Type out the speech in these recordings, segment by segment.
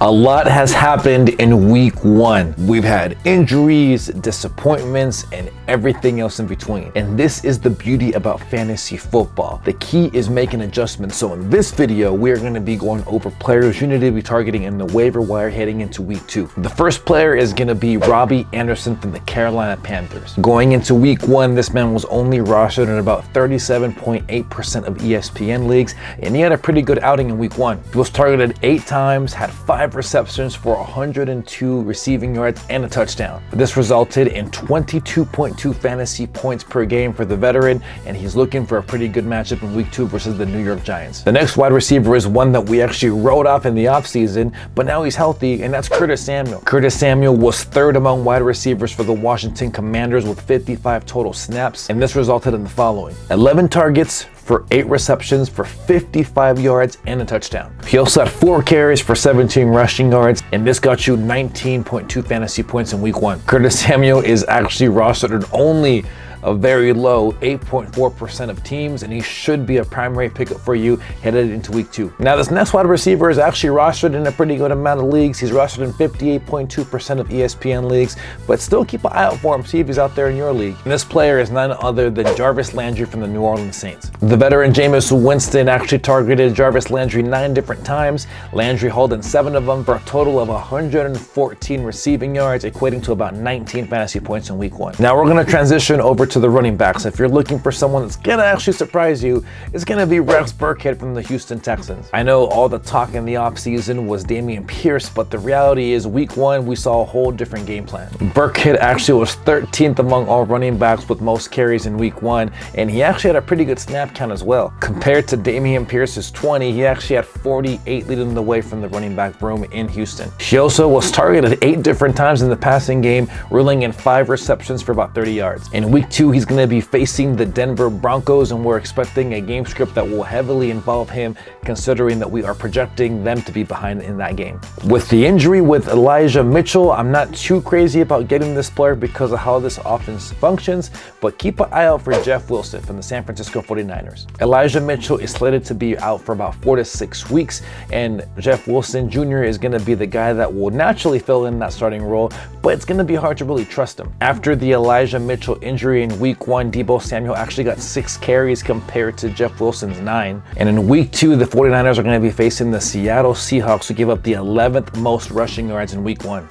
A lot has happened in week one. We've had injuries, disappointments, and everything else in between. And this is the beauty about fantasy football. The key is making adjustments. So in this video, we're going to be going over players you need to be targeting in the waiver wire heading into week two. The first player is going to be Robby Anderson from the Carolina Panthers. Going into week one, this man was only rostered in about 37.8% of ESPN leagues, and he had a pretty good outing in week one. He was targeted 8 times, had 5 receptions for 102 receiving yards and a touchdown. This resulted in 22.2 fantasy points per game for the veteran, and he's looking for a pretty good matchup in week 2 versus the New York Giants. The next wide receiver is one that we actually wrote off in the offseason, but now he's healthy, and that's Curtis Samuel. Curtis Samuel was 3rd among wide receivers for the Washington Commanders with 55 total snaps, and this resulted in the following: 11 targets for 8 receptions for 55 yards and a touchdown. He also had 4 carries for 17 rushing yards, and this got you 19.2 fantasy points in week 1. Curtis Samuel is actually rostered at only a very low 8.4% of teams, and he should be a primary pickup for you headed into week 2. Now, this next wide receiver is actually rostered in a pretty good amount of leagues. He's rostered in 58.2% of ESPN leagues, but still keep an eye out for him, see if he's out there in your league. And this player is none other than Jarvis Landry from the New Orleans Saints. The veteran Jameis Winston actually targeted Jarvis Landry 9 different times. Landry hauled in 7 of them for a total of 114 receiving yards, equating to about 19 fantasy points in week 1. Now we're going to transition over to the running backs. If you're looking for someone that's gonna actually surprise you, it's gonna be Burkhead from the Houston Texans. I know all the talk in the offseason was Dameon Pierce, but the reality is week 1 we saw a whole different game plan. Burkhead actually was 13th among all running backs with most carries in week 1, and he actually had a pretty good snap count as well. Compared to Dameon Pierce's 20, he actually had 48 leading the way from the running back room in Houston. He also was targeted 8 different times in the passing game, reeling in 5 receptions for about 30 yards. In week 2, he's going to be facing the Denver Broncos, and we're expecting a game script that will heavily involve him, considering that we are projecting them to be behind in that game. With the injury with Elijah Mitchell, I'm not too crazy about getting this player because of how this offense functions, but keep an eye out for Jeff Wilson from the San Francisco 49ers. Elijah Mitchell is slated to be out for about 4 to 6 weeks, and Jeff Wilson Jr. is going to be the guy that will naturally fill in that starting role, but it's going to be hard to really trust him. After the Elijah Mitchell injury in week 1, Deebo Samuel actually got 6 carries compared to Jeff Wilson's 9. And in week 2, the 49ers are going to be facing the Seattle Seahawks, who gave up the 11th most rushing yards in week 1.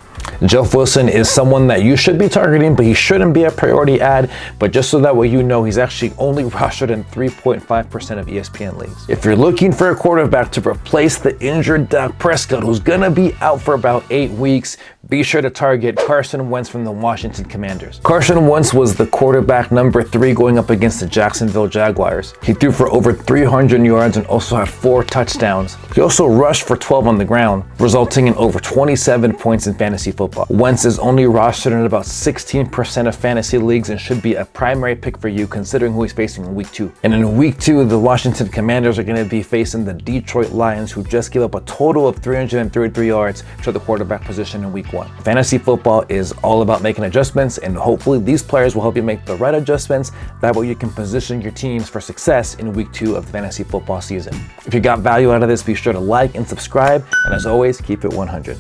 Jeff Wilson is someone that you should be targeting, but he shouldn't be a priority ad. But just so that way you know, he's actually only rostered in 3.5% of ESPN leagues. If you're looking for a quarterback to replace the injured Dak Prescott, who's gonna be out for about 8 weeks, be sure to target Carson Wentz from the Washington Commanders. Carson Wentz was the quarterback number 3 going up against the Jacksonville Jaguars. He threw for over 300 yards and also had 4 touchdowns. He also rushed for 12 on the ground, resulting in over 27 points in fantasy football. Wentz is only rostered in about 16% of fantasy leagues and should be a primary pick for you considering who he's facing in week 2. And in week 2, the Washington Commanders are going to be facing the Detroit Lions, who just gave up a total of 333 yards to the quarterback position in week 1. Fantasy football is all about making adjustments, and hopefully these players will help you make the right adjustments. That way you can position your teams for success in week 2 of the fantasy football season. If you got value out of this, be sure to like and subscribe, and as always, keep it 100.